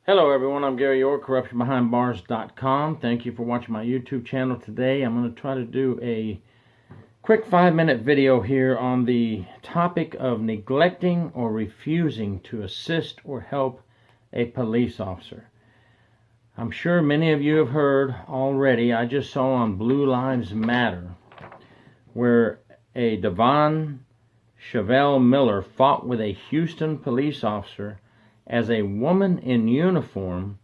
Hello everyone, I'm Gary Orr, CorruptionBehindBars.com. Thank you for watching my YouTube channel today. I'm going to try to do a quick 5-minute video here on the topic of neglecting or refusing to assist or help a police officer. I'm sure many of you have heard already. I just saw on Blue Lives Matter where a Devon Chevelle Miller fought with a Houston police officer as a woman in uniform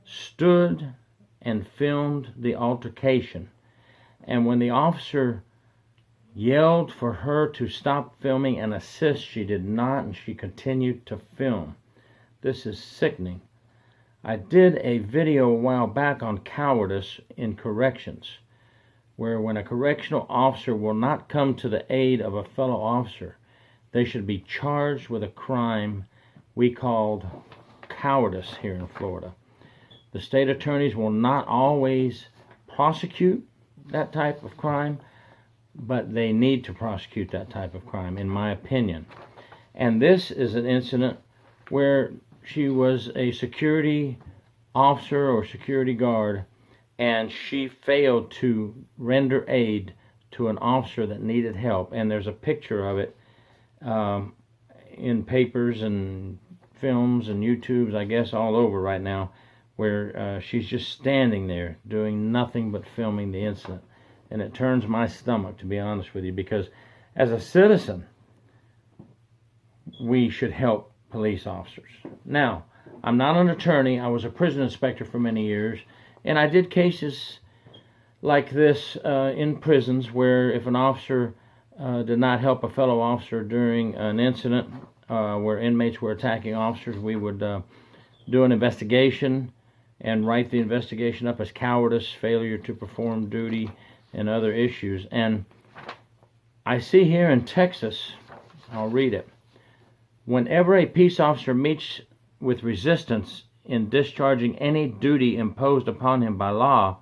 stood and filmed the altercation. And when the officer yelled for her to stop filming and assist, she did not, and she continued to film. This is sickening. I did a video a while back on cowardice in corrections, where when a correctional officer will not come to the aid of a fellow officer, they should be charged with a crime we called cowardice here in Florida. The state attorneys will not always prosecute that type of crime, but they need to prosecute that type of crime, in my opinion. And this is an incident where she was a security officer or security guard, and she failed to render aid to an officer that needed help. And there's a picture of it in papers and films and YouTubes, I guess, all over right now, where she's just standing there doing nothing but filming the incident. And it turns my stomach, to be honest with you, because as a citizen, we should help police officers. Now, I'm not an attorney. I was a prison inspector for many years, and I did cases like this in prisons where if an officer did not help a fellow officer during an incident where inmates were attacking officers, we would do an investigation and write the investigation up as cowardice, failure to perform duty, and other issues. And I see here in Texas, I'll read it. Whenever a peace officer meets with resistance in discharging any duty imposed upon him by law,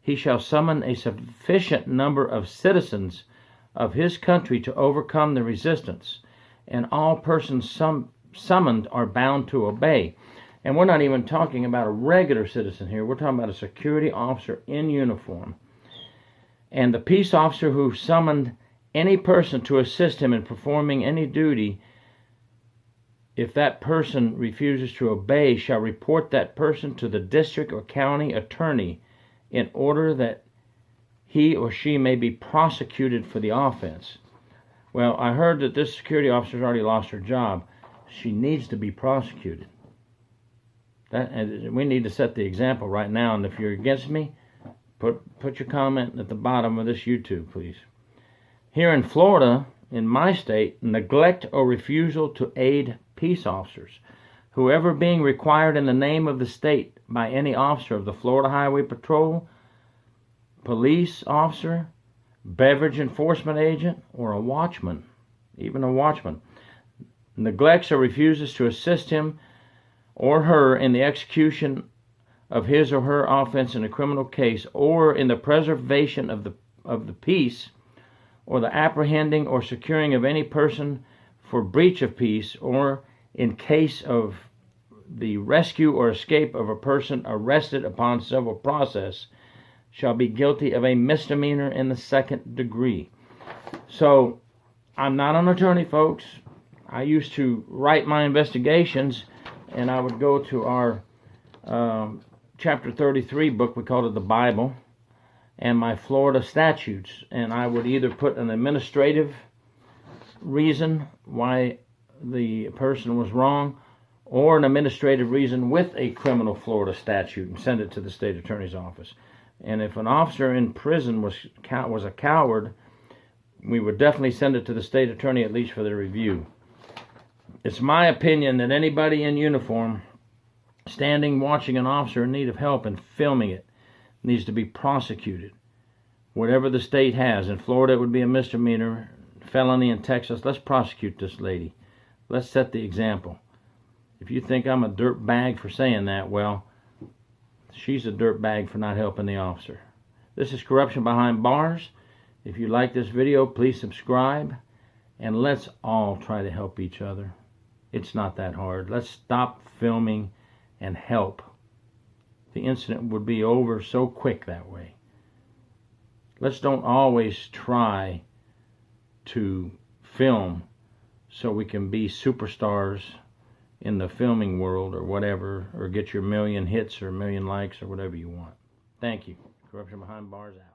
he shall summon a sufficient number of citizens of his country to overcome the resistance, and all persons summoned are bound to obey. And we're not even talking about a regular citizen here. We're talking about a security officer in uniform. And the peace officer who summoned any person to assist him in performing any duty, if that person refuses to obey, shall report that person to the district or county attorney in order that he or she may be prosecuted for the offense. Well, I heard that this security officer's already lost her job. She needs to be prosecuted. We need to set the example right now, and if you're against me, put your comment at the bottom of this YouTube, please. Here in Florida, in my state, neglect or refusal to aid peace officers, whoever being required in the name of the state by any officer of the Florida Highway Patrol, police officer, beverage enforcement agent, or a watchman, even a watchman, neglects or refuses to assist him or her in the execution of his or her offense in a criminal case, or in the preservation of the peace, or the apprehending or securing of any person for breach of peace, or in case of the rescue or escape of a person arrested upon civil process, shall be guilty of a misdemeanor in the 2nd degree. So, I'm not an attorney, folks. I used to write my investigations, and I would go to our chapter 33 book, we called it the Bible, and my Florida statutes, and I would either put an administrative reason why the person was wrong, or an administrative reason with a criminal Florida statute, and send it to the state attorney's office. And if an officer in prison was a coward, we would definitely send it to the state attorney, at least for their review. It's my opinion that anybody in uniform standing watching an officer in need of help and filming it needs to be prosecuted. Whatever the state has. In Florida, it would be a misdemeanor. Felony in Texas. Let's prosecute this lady. Let's set the example. If you think I'm a dirt bag for saying that, well, she's a dirt bag for not helping the officer. This is Corruption Behind Bars. If you like this video, please subscribe, and let's all try to help each other. It's not that hard. Let's stop filming and help, the incident would be over so quick that way. Let's don't always try to film so we can be superstars in the filming world or whatever, or get your 1,000,000 hits or 1,000,000 likes or whatever you want. Thank you. Corruption Behind Bars out.